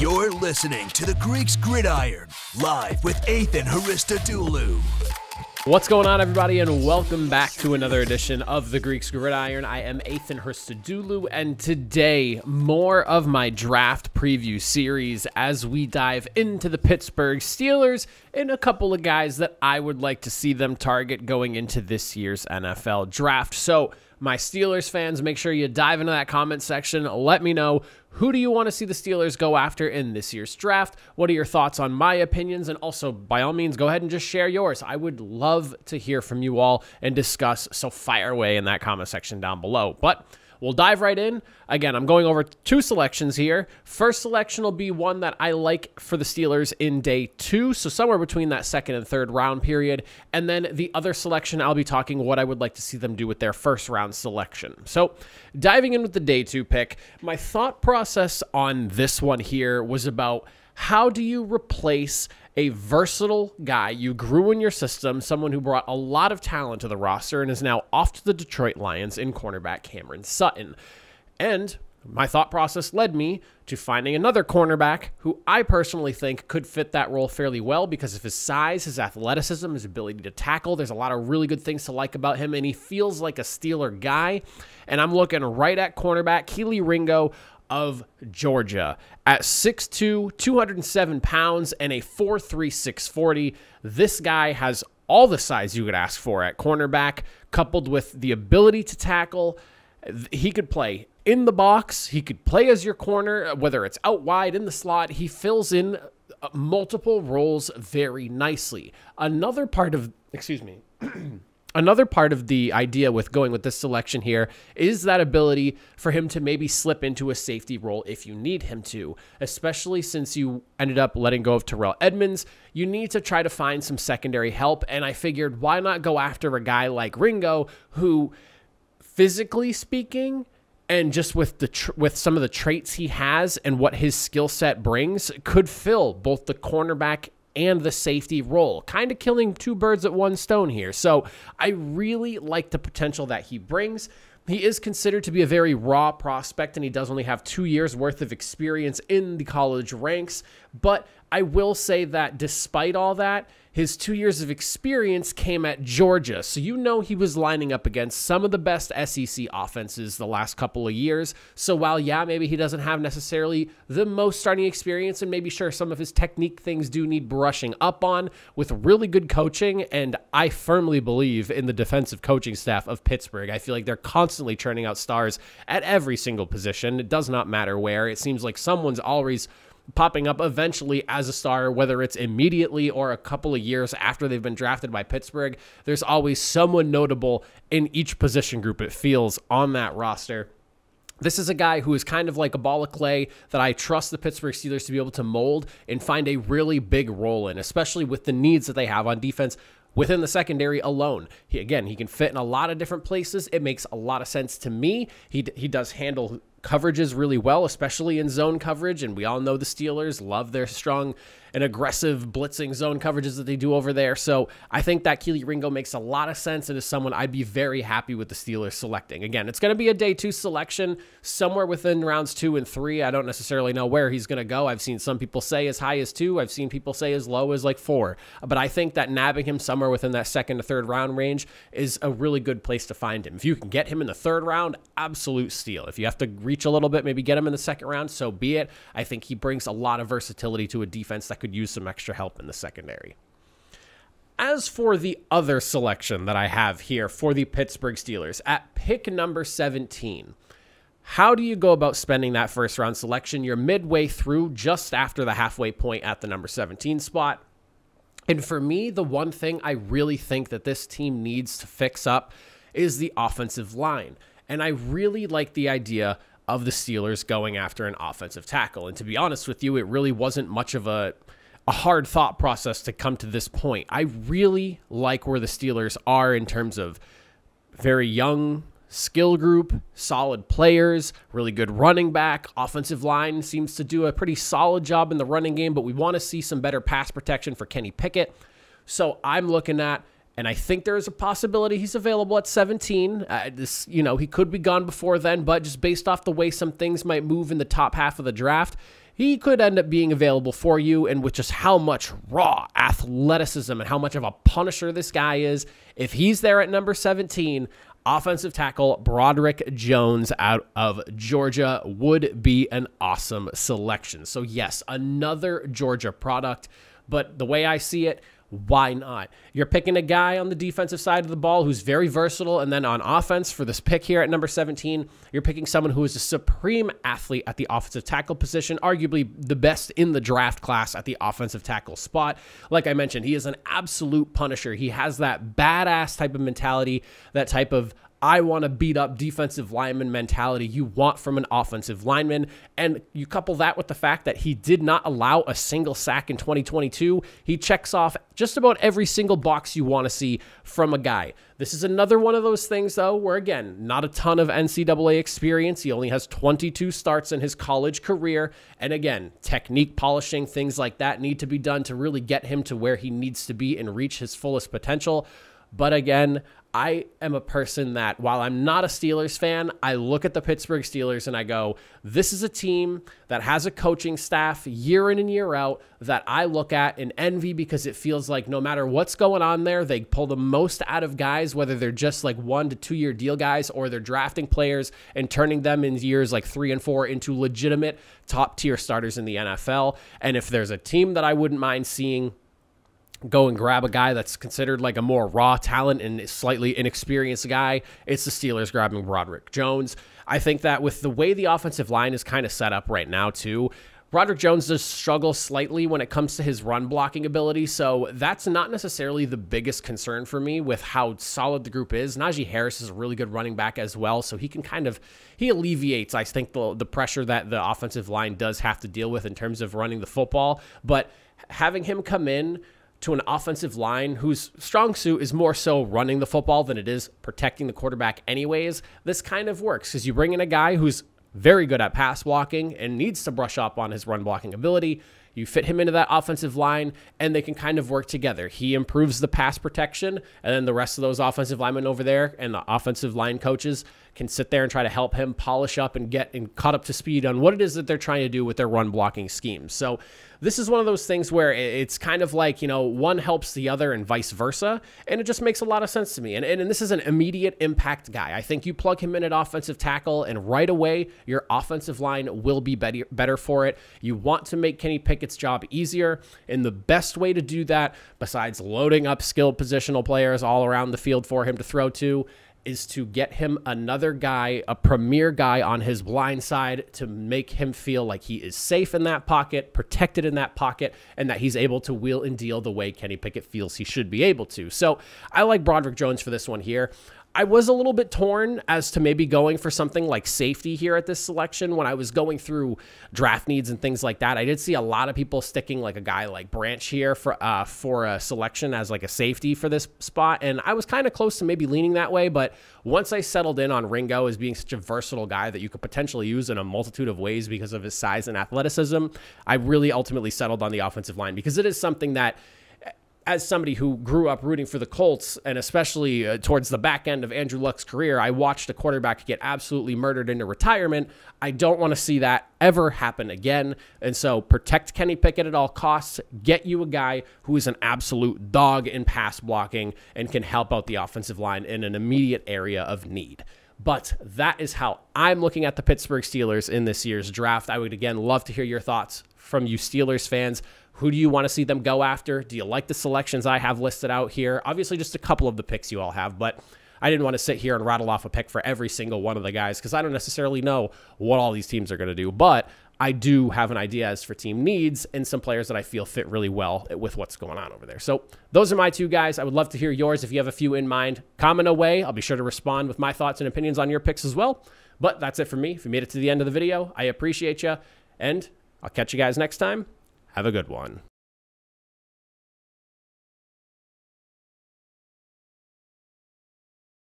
You're listening to the Greeks Gridiron, live with Ethan Haristodoulou. What's going on, everybody, and welcome back to another edition of the Greeks Gridiron. I am Ethan Haristodoulou, and today, more of my draft preview series as we dive into the Pittsburgh Steelers and a couple of guys that I would like to see them target going into this year's NFL draft. So, my Steelers fans, make sure you dive into that comment section. Let me know, who do you want to see the Steelers go after in this year's draft? What are your thoughts on my opinions? And also, by all means, go ahead and just share yours. I would love to hear from you all and discuss, so fire away in that comment section down below. But we'll dive right in. Again, I'm going over two selections here. First selection will be one that I like for the Steelers in day 2, so somewhere between that second and third round period. And then the other selection, I'll be talking what I would like to see them do with their first round selection. So diving in with the day 2 pick, my thought process on this one here was about how do you replace a versatile guy you grew in your system, someone who brought a lot of talent to the roster and is now off to the Detroit Lions in cornerback Cameron Sutton. And my thought process led me to finding another cornerback who I personally think could fit that role fairly well because of his size, his athleticism, his ability to tackle. There's a lot of really good things to like about him, and he feels like a Steeler guy. And I'm looking right at cornerback Kelee Ringo of Georgia at 6'2", 207 pounds, and a 4'3", 640. This guy has all the size you could ask for at cornerback, coupled with the ability to tackle. He could play in the box. He could play as your corner, whether it's out wide, in the slot. He fills in multiple roles very nicely. Another part of the idea with going with this selection here is that ability for him to maybe slip into a safety role if you need him to, especially since you ended up letting go of Terrell Edmunds. You need to try to find some secondary help, and I figured why not go after a guy like Ringo who, physically speaking, and just with some of the traits he has and what his skill set brings, could fill both the cornerback and the safety role, kind of killing two birds at one stone here. So I really like the potential that he brings. He is considered to be a very raw prospect, and he does only have 2 years worth of experience in the college ranks. But I will say that despite all that, his 2 years of experience came at Georgia. So you know he was lining up against some of the best SEC offenses the last couple of years. So while, yeah, maybe he doesn't have necessarily the most starting experience, and maybe sure some of his technique things do need brushing up on, with really good coaching, and I firmly believe in the defensive coaching staff of Pittsburgh. I feel like they're constantly churning out stars at every single position. It does not matter where. It seems like someone's always popping up eventually as a star, whether it's immediately or a couple of years after they've been drafted by Pittsburgh. There's always someone notable in each position group, it feels, on that roster. This is a guy who is kind of like a ball of clay that I trust the Pittsburgh Steelers to be able to mold and find a really big role in, especially with the needs that they have on defense within the secondary alone. He can fit in a lot of different places. It makes a lot of sense to me. He does handle coverages really well, especially in zone coverage, and we all know the Steelers love their strong and aggressive blitzing zone coverages that they do over there. So I think that Kelee Ringo makes a lot of sense and is someone I'd be very happy with the Steelers selecting. Again, it's going to be a day 2 selection, somewhere within rounds 2 and 3. I don't necessarily know where he's going to go. I've seen some people say as high as 2. I've seen people say as low as like 4. But I think that nabbing him somewhere within that second to third round range is a really good place to find him. If you can get him in the third round, absolute steal. If you have to reach a little bit, maybe get him in the second round, so be it. I think he brings a lot of versatility to a defense that could use some extra help in the secondary. As for the other selection that I have here for the Pittsburgh Steelers, at pick number 17, how do you go about spending that first round selection? You're midway through, just after the halfway point at the number 17 spot. And for me, the one thing I really think that this team needs to fix up is the offensive line. And I really like the idea of the Steelers going after an offensive tackle. And to be honest with you, it really wasn't much of a hard thought process to come to this point. I really like where the Steelers are in terms of very young skill group, solid players, really good running back. Offensive line seems to do a pretty solid job in the running game, but we want to see some better pass protection for Kenny Pickett. So I'm looking at, and I think there is a possibility he's available at 17. He could be gone before then, but just based off the way some things might move in the top half of the draft, he could end up being available for you. And with just how much raw athleticism and how much of a punisher this guy is, if he's there at number 17, offensive tackle Broderick Jones out of Georgia would be an awesome selection. So yes, another Georgia product, but the way I see it, why not? You're picking a guy on the defensive side of the ball who's very versatile, and then on offense for this pick here at number 17, you're picking someone who is a supreme athlete at the offensive tackle position, arguably the best in the draft class at the offensive tackle spot. Like I mentioned, he is an absolute punisher. He has that badass type of mentality, that type of I want to beat up defensive lineman mentality you want from an offensive lineman. And you couple that with the fact that he did not allow a single sack in 2022. He checks off just about every single box you want to see from a guy. This is another one of those things, though, where, again, not a ton of NCAA experience. He only has 22 starts in his college career. And again, technique polishing, things like that need to be done to really get him to where he needs to be and reach his fullest potential. But again, I am a person that, while I'm not a Steelers fan, I look at the Pittsburgh Steelers and I go, this is a team that has a coaching staff year in and year out that I look at and envy, because it feels like no matter what's going on there, they pull the most out of guys, whether they're just like 1 to 2 year deal guys or they're drafting players and turning them in years like 3 and 4 into legitimate top tier starters in the NFL. And if there's a team that I wouldn't mind seeing go and grab a guy that's considered like a more raw talent and slightly inexperienced guy, it's the Steelers grabbing Broderick Jones. I think that with the way the offensive line is kind of set up right now too, Broderick Jones does struggle slightly when it comes to his run blocking ability, so that's not necessarily the biggest concern for me with how solid the group is. Najee Harris is a really good running back as well, so he can he alleviates, I think, the pressure that the offensive line does have to deal with in terms of running the football. But having him come in to an offensive line whose strong suit is more so running the football than it is protecting the quarterback anyways, this kind of works because you bring in a guy who's very good at pass blocking and needs to brush up on his run blocking ability. You fit him into that offensive line, and they can kind of work together. He improves the pass protection, and then the rest of those offensive linemen over there and the offensive line coaches can sit there and try to help him polish up and get caught up to speed on what it is that they're trying to do with their run blocking schemes. So this is one of those things where it's kind of like, one helps the other and vice versa, and it just makes a lot of sense to me. And this is an immediate impact guy. I think you plug him in at offensive tackle, and right away, your offensive line will be better for it. You want to make Kenny Pickett's job easier, and the best way to do that, besides loading up skilled positional players all around the field for him to throw to, is to get him another guy, a premier guy on his blind side, to make him feel like he is safe in that pocket, protected in that pocket, and that he's able to wheel and deal the way Kenny Pickett feels he should be able to. So I like Broderick Jones for this one here. I was a little bit torn as to maybe going for something like safety here at this selection. When I was going through draft needs and things like that, I did see a lot of people sticking like a guy like Branch here for a selection as like a safety for this spot. And I was kind of close to maybe leaning that way. But once I settled in on Ringo as being such a versatile guy that you could potentially use in a multitude of ways because of his size and athleticism, I really ultimately settled on the offensive line, because it is something that, as somebody who grew up rooting for the Colts, and especially towards the back end of Andrew Luck's career, I watched a quarterback get absolutely murdered into retirement. I don't want to see that ever happen again. And so protect Kenny Pickett at all costs. Get you a guy who is an absolute dog in pass blocking and can help out the offensive line in an immediate area of need. But that is how I'm looking at the Pittsburgh Steelers in this year's draft. I would, again, love to hear your thoughts from you Steelers fans. Who do you want to see them go after? Do you like the selections I have listed out here? Obviously, just a couple of the picks you all have, but I didn't want to sit here and rattle off a pick for every single one of the guys because I don't necessarily know what all these teams are going to do. But I do have an idea as for team needs and some players that I feel fit really well with what's going on over there. So those are my two guys. I would love to hear yours. If you have a few in mind, comment away. I'll be sure to respond with my thoughts and opinions on your picks as well. But that's it for me. If you made it to the end of the video, I appreciate you. And I'll catch you guys next time. Have a good one.